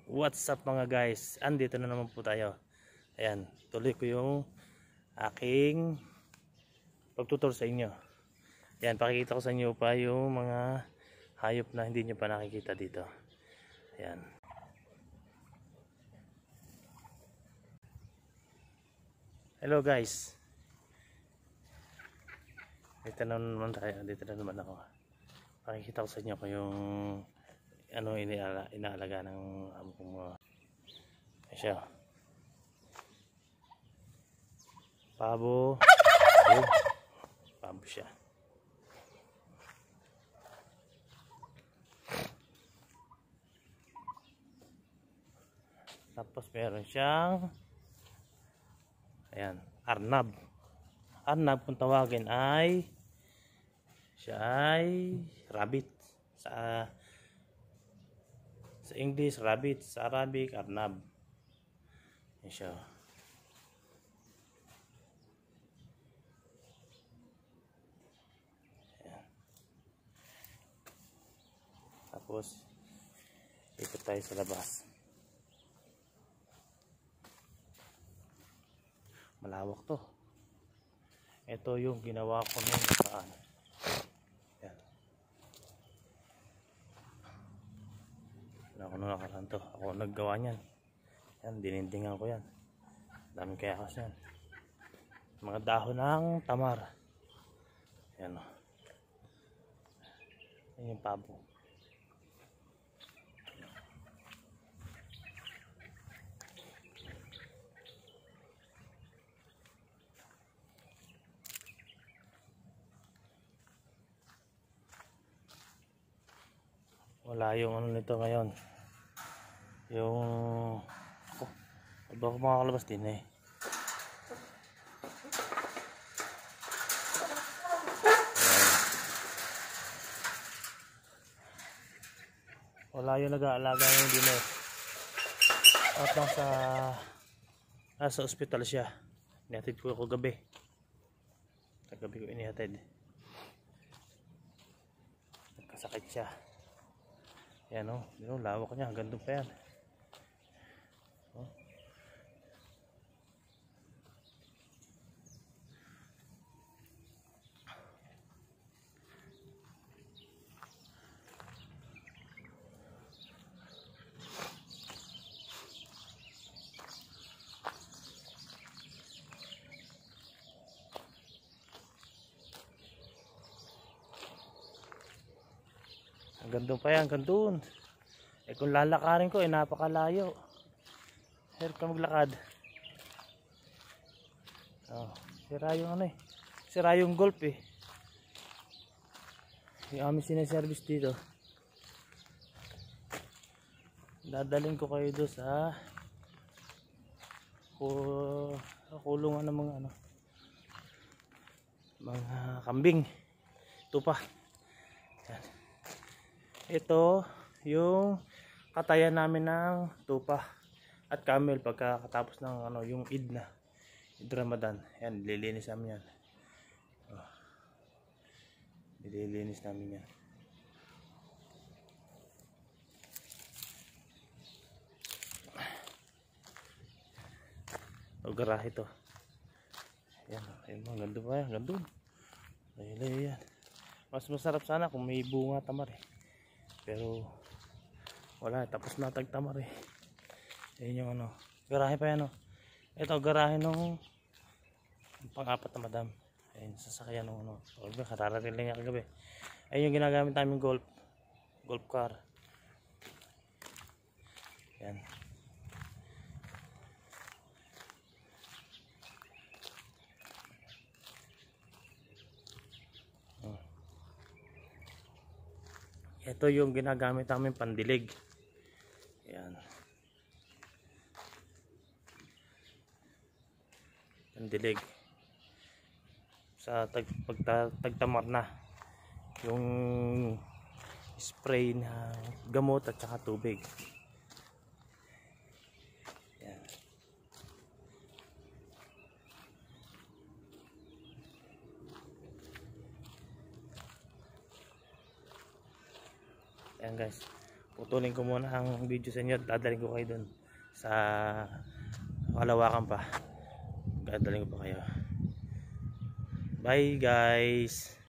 What's up mga guys? Andito na naman po tayo. Ayan, tuloy ko yung aking pagtutur sa inyo. Ayan, pakikita ko sa inyo pa yung mga hayop na hindi nyo pa nakikita dito. Ayan. Hello guys. Dito na naman tayo. Dito na naman ako. Pakikita ko sa inyo kung yung ano inaalaga ng amo ko mga siya. Pabo. Ayun. Pabo siya. Tapos meron siyang ayan, arnab. Arnab kung tawagin ay siya ay rabbit sa English rabbit, sa Arabic arnab. Yan siya. Ayan. Tapos ikot tayo sa labas. Malawak to. Ito yung ginawa ko nung nakaraan. Yan. Ako nung nakaraan to. Ako naggawa niyan. Yan, dinindingan ko yan. Daming kaya kasi yan. Mga dahon ng tamar. Yan o. Yan yung pabo. Wala yung ano nito ngayon. Yung ako makakalabas din eh. Wala yung nag-aalaga yung din eh. At nasa ospital siya. Inihatid ko ako gabi. Kagabi ko inihatid. Nagkasakit siya. Yan o, lawak niya, hanggang doon pa yan. Hanggang doon pa yan, hanggang doon. Eh kung lalakarin ko, napakalayo. Hirap ka maglakad. Oh, sira yung ano eh. Sira yung golf eh. Yung aming sineservice dito. Dadalhin ko kayo doon sa kulungan ng mga ano, mga kambing. Tupa. Yan. Ito yung katayan namin ng tupa at camel pagkatapos ng ano, yung Eid Ramadan. Yan, nililinis namin yan. Oh. Nililinis namin yan. O garahe to. Yan, ayun mga ganda pa yan, ganda. Ayun yan. Mas masarap sana kung may bunga tamar eh. Pero wala, tapos na tagtamar eh. Ayun yung ano, garahe pa yan o. Ito garahe nung pang-apat na madam. Ayun, sasakyan nung ano. Kararating lang niya kagabi. Ayun yung ginagamit namin golf car. Yan. Ito yung ginagamit namin pandilig. Ayan. Pandilig. Sa tagtamar na. Yung spray na gamot at saka tubig. Ayan. Ayan guys, putulin ko muna ang video sa inyo at dadalhin ko kayo dun sa Kalawakan pa. Dadalhin ko pa kayo. Bye guys.